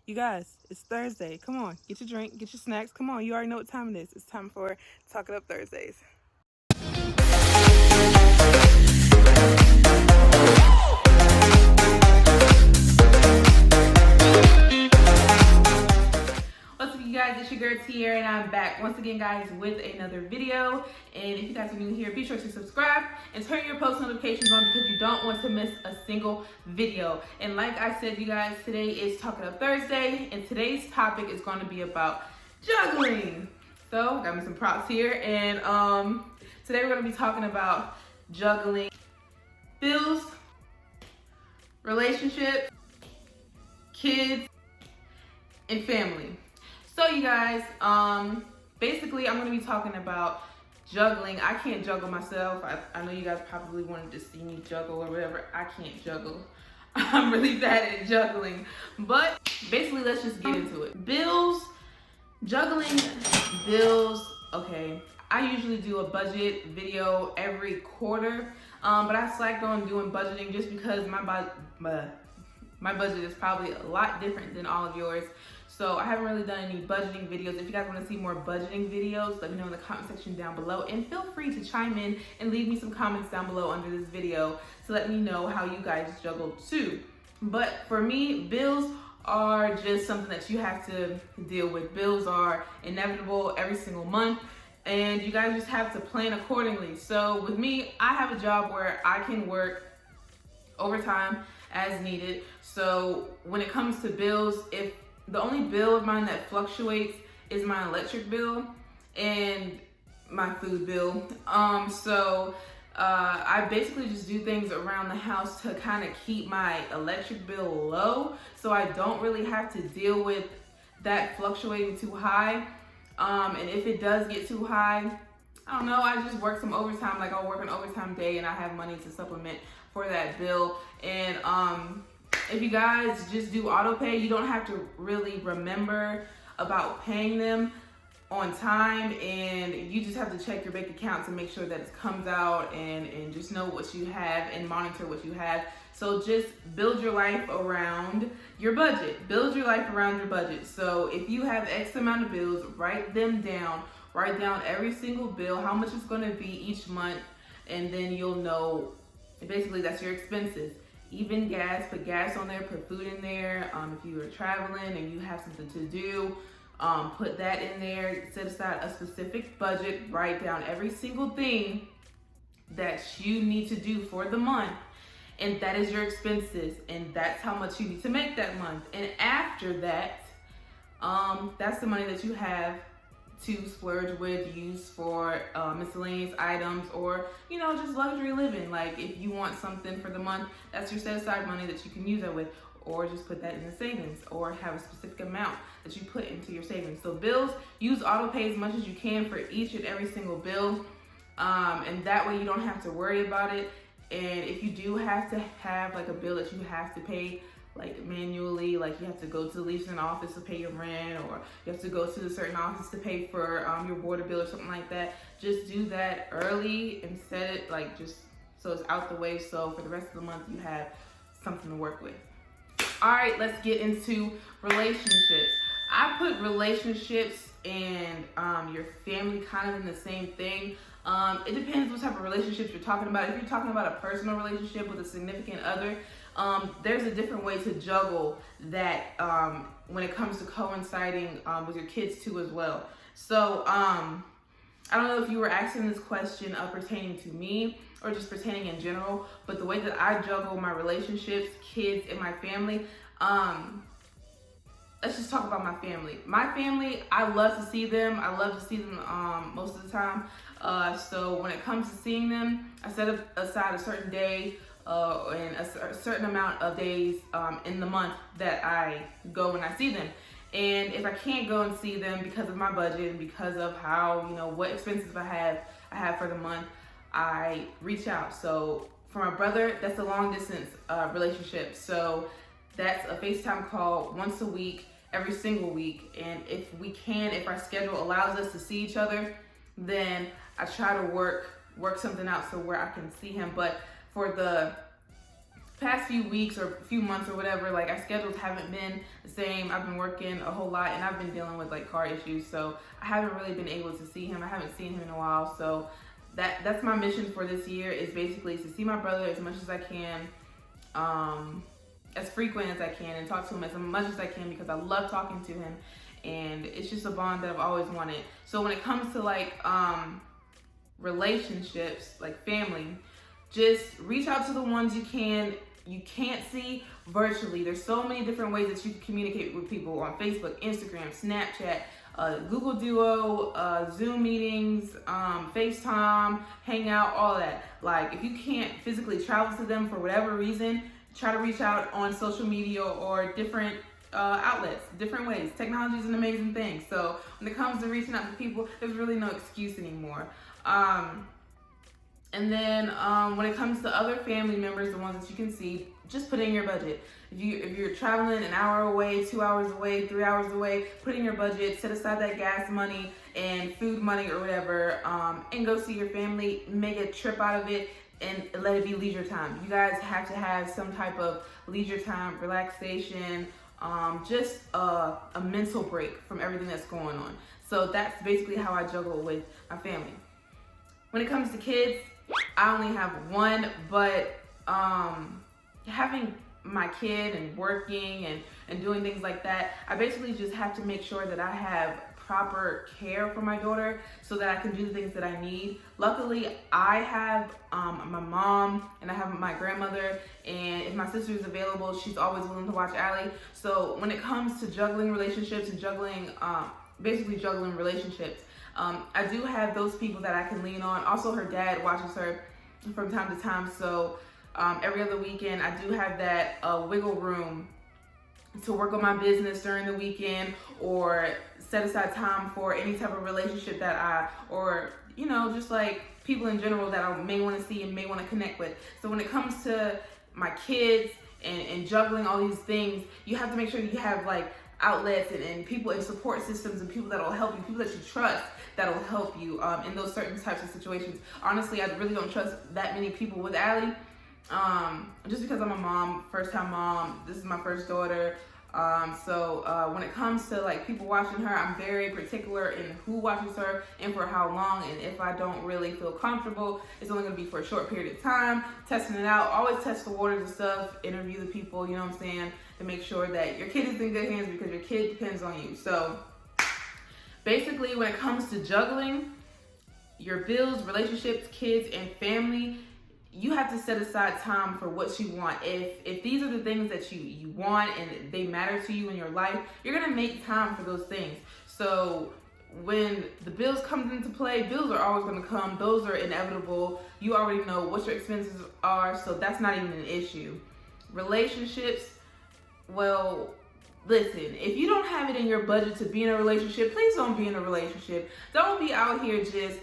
You guys, it's Thursday. Come on, get your drink, get your snacks. Come on, you already know what time it is. It's time for Talk It Up Thursdays. What's up, you guys? It's your girl Tiara, and I'm back once again, guys, with another video. And if you guys are new here, be sure to subscribe and turn your post notifications on because you don't want to miss a single video. And like I said, you guys, today is Talk It Up Thursday, and today's topic is going to be about juggling. So, got me some props here, and today we're going to be talking about juggling bills, relationships, kids, and family. So you guys, basically I'm going to be talking about juggling. I can't juggle myself. I know you guys probably wanted to see me juggle or whatever. I can't juggle. I'm really bad at juggling. But basically, let's just get into it. Bills, juggling bills. Okay, I usually do a budget video every quarter, but I slacked on doing budgeting just because my budget is probably a lot different than all of yours. So I haven't really done any budgeting videos. If you guys want to see more budgeting videos, let me know in the comment section down below. And feel free to chime in and leave me some comments down below under this video to let me know how you guys juggle too. But for me, bills are just something that you have to deal with. Bills are inevitable every single month, and you guys just have to plan accordingly. So with me, I have a job where I can work overtime as needed. So when it comes to bills, if the only bill of mine that fluctuates is my electric bill and my food bill. I basically just do things around the house to kind of keep my electric bill low, so I don't really have to deal with that fluctuating too high. And if it does get too high, I don't know, I just work some overtime. Like, I'll work an overtime day and I have money to supplement for that bill. And if you guys just do auto pay, you don't have to really remember about paying them on time, and you just have to check your bank account to make sure that it comes out and just know what you have and monitor what you have. So just build your life around your budget. Build your life around your budget. So if you have X amount of bills, write them down. Write down every single bill, how much it's going to be each month, and then you'll know, basically that's your expenses. Even gas, put gas on there, put food in there. If you are traveling and you have something to do, put that in there. Set aside a specific budget. Write down every single thing that you need to do for the month, and that is your expenses, and that's how much you need to make that month. And after that, that's the money that you have to splurge with, use for miscellaneous items, or just luxury living. Like, if you want something for the month, that's your set aside money that you can use that with, or just put that in the savings, or have a specific amount that you put into your savings. So bills, use auto pay as much as you can for each and every single bill, and that way you don't have to worry about it. And if you do have to have like a bill that you have to pay like manually, like you have to go to the leasing office to pay your rent, or you have to go to a certain office to pay for your water bill or something like that, just do that early and set it like just so it's out the way, so for the rest of the month you have something to work with. All right, let's get into relationships. I put relationships and your family kind of in the same thing. It depends what type of relationships you're talking about. If you're talking about a personal relationship with a significant other, there's a different way to juggle that when it comes to coinciding with your kids too as well. So I don't know if you were asking this question pertaining to me or just pertaining in general, but the way that I juggle my relationships, kids, and my family, let's just talk about my family. My family, I love to see them. I love to see them most of the time. So when it comes to seeing them, I set aside a certain day and a certain amount of days in the month that I go and I see them. And if I can't go and see them because of my budget and because of how, what expenses I have for the month, I reach out. So for my brother, that's a long distance relationship. So that's a FaceTime call once a week, every single week. And if our schedule allows us to see each other, then I try to work something out so where I can see him. But for the past few weeks or few months or whatever, like our schedules haven't been the same. I've been working a whole lot and I've been dealing with like car issues, so I haven't really been able to see him. I haven't seen him in a while, so that's my mission for this year, is basically to see my brother as much as I can, as frequent as I can, and talk to him as much as I can, because I love talking to him and it's just a bond that I've always wanted. So when it comes to like relationships, like family, just reach out to the ones you can't see virtually. There's so many different ways that you can communicate with people on Facebook, Instagram, Snapchat, Google Duo, Zoom meetings, FaceTime, Hangout, all that. Like, if you can't physically travel to them for whatever reason, try to reach out on social media or different outlets, different ways. Technology is an amazing thing. So when it comes to reaching out to people, there's really no excuse anymore. And then when it comes to other family members, the ones that you can see, just put in your budget. If you're traveling an hour away, 2 hours away, 3 hours away, put in your budget, set aside that gas money and food money or whatever, and go see your family. Make a trip out of it and let it be leisure time. You guys have to have some type of leisure time, relaxation, just a mental break from everything that's going on. So that's basically how I juggle with my family. When it comes to kids, I only have one, but having my kid and working and doing things like that, I basically just have to make sure that I have proper care for my daughter so that I can do the things that I need. Luckily, I have my mom and I have my grandmother, and if my sister is available, she's always willing to watch Allie. So when it comes to juggling relationships and basically juggling relationships, I do have those people that I can lean on. Also, her dad watches her from time to time, so every other weekend I do have that wiggle room to work on my business during the weekend, or set aside time for any type of relationship or just like people in general that I may want to see and may want to connect with. So when it comes to my kids and juggling all these things, you have to make sure you have like outlets and people and support systems and people that'll help you, people that you trust that'll help you in those certain types of situations. Honestly, I really don't trust that many people with Allie, just because I'm a mom, first time mom. This is my first daughter. So when it comes to like people watching her, I'm very particular in who watches her and for how long. And if I don't really feel comfortable, it's only going to be for a short period of time. Testing it out. Always test the waters and stuff. Interview the people, you know what I'm saying, to make sure that your kid is in good hands, because your kid depends on you. So basically, when it comes to juggling your bills, relationships, kids, and family, you have to set aside time for what you want. If these are the things that you want and they matter to you in your life, you're gonna make time for those things. So when the bills come into play, bills are always gonna come. Those are inevitable. You already know what your expenses are, so that's not even an issue. Relationships, well, listen, if you don't have it in your budget to be in a relationship, please don't be in a relationship. Don't be out here just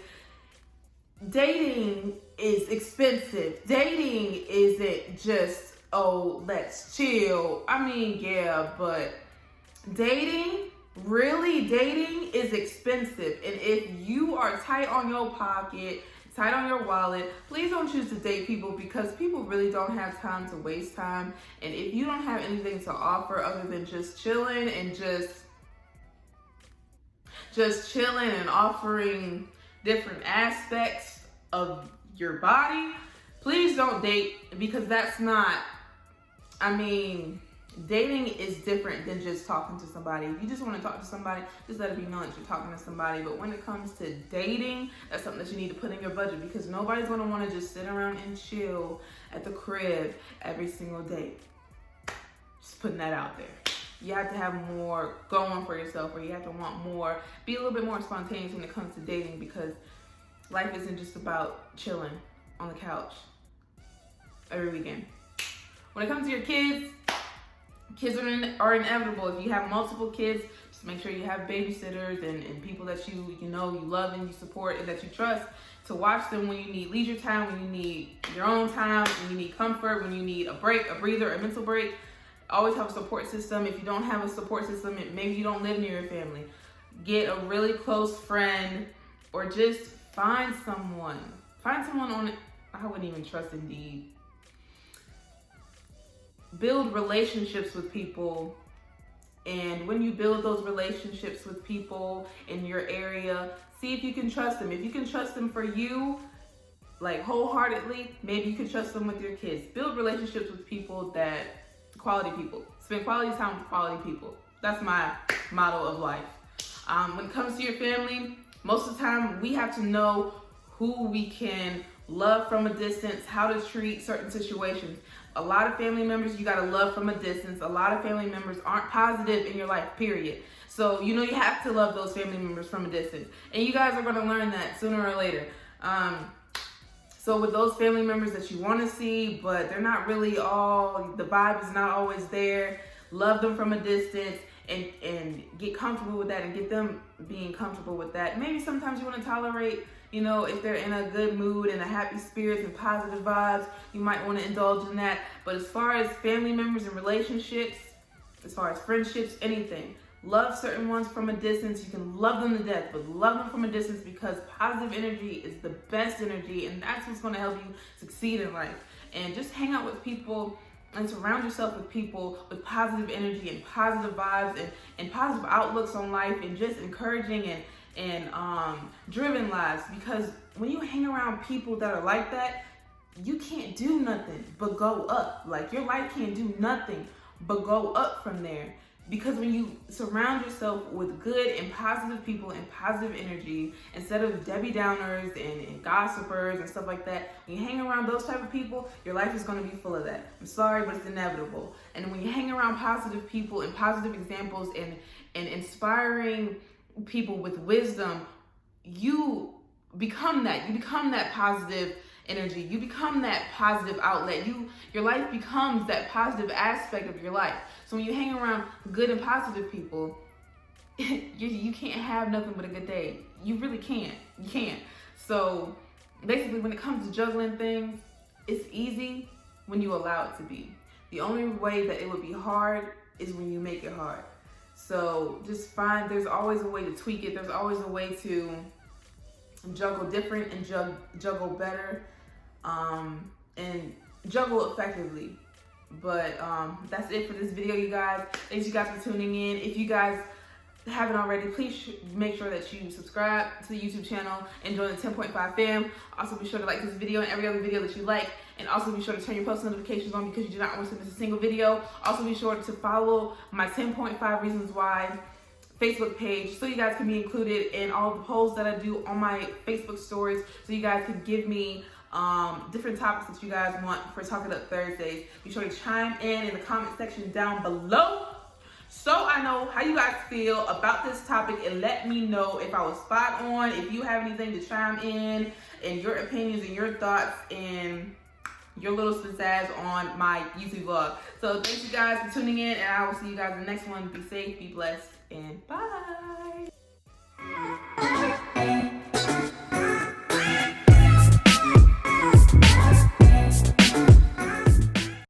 dating is expensive. Dating isn't just, oh, let's chill. I mean, yeah, but dating is expensive. And if you are tight on your pocket, tight on your wallet, please don't choose to date people, because people really don't have time to waste time. And if you don't have anything to offer other than just chilling and just chilling and offering different aspects of your body, please don't date, because that's not, dating is different than just talking to somebody. If you just want to talk to somebody, just let it be known that you're talking to somebody. But when it comes to dating, that's something that you need to put in your budget, because nobody's going to want to just sit around and chill at the crib every single day. Just putting that out there. You have to have more going for yourself, or you have to want more, be a little bit more spontaneous when it comes to dating, because life isn't just about chilling on the couch every weekend. When it comes to your kids are inevitable. If you have multiple kids, just make sure you have babysitters and people that you love and you support and that you trust to watch them when you need leisure time, when you need your own time, when you need comfort, when you need a break, a breather, a mental break. Always have a support system. If you don't have a support system, maybe you don't live near your family, get a really close friend, or just find someone on, I wouldn't even trust Indeed. build relationships with people. And when you build those relationships with people in your area, see if you can trust them. If you can trust them for you, like wholeheartedly, maybe you can trust them with your kids. Build relationships with people quality people. Spend quality time with quality people. That's my motto of life. When it comes to your family, most of the time we have to know who we can love from a distance, how to treat certain situations. A lot of family members you gotta love from a distance. A lot of family members aren't positive in your life, period. So you know you have to love those family members from a distance. And you guys are gonna learn that sooner or later. So with those family members that you wanna see, but they're not really the vibe is not always there, love them from a distance and get comfortable with that and get them being comfortable with that. Maybe sometimes you wanna tolerate, if they're in a good mood and a happy spirits and positive vibes, you might want to indulge in that. But as far as family members and relationships, as far as friendships, anything, love certain ones from a distance. You can love them to death, but love them from a distance because positive energy is the best energy, and that's what's going to help you succeed in life. And just hang out with people and surround yourself with people with positive energy and positive vibes and positive outlooks on life and just encouraging and driven lives. Because when you hang around people that are like that, you can't do nothing but go up. Like your life can't do nothing but go up from there. Because when you surround yourself with good and positive people and positive energy, instead of Debbie Downers and gossipers and stuff like that, when you hang around those type of people, your life is going to be full of that. I'm sorry, but it's inevitable. And when you hang around positive people and positive examples and inspiring people with wisdom, you become that. You become that positive energy. You become that positive outlet. Your life becomes that positive aspect of your life. So when you hang around good and positive people, you can't have nothing but a good day. You really can't. You can't. So basically, when it comes to juggling things, it's easy when you allow it to be. The only way that it would be hard is when you make it hard. So just there's always a way to tweak it. There's always a way to juggle different and juggle better and juggle effectively. But that's it for this video, you guys. Thanks you guys for tuning in. If you guys haven't already, please make sure that you subscribe to the YouTube channel and join the 10.5 fam. Also be sure to like this video and every other video that you like, and also be sure to turn your post notifications on because you do not want to miss a single video. Also be sure to follow my 10.5 Reasons Why Facebook page so you guys can be included in all the polls that I do on my Facebook stories, so you guys can give me different topics that you guys want for Talk It Up Thursdays. Be sure to chime in the comment section down below so I know how you guys feel about this topic, and let me know if I was spot on, if you have anything to chime in, and your opinions and your thoughts and your little pizzazz on my YouTube vlog. So thanks you guys for tuning in, and I will see you guys in the next one. Be safe, be blessed, and bye.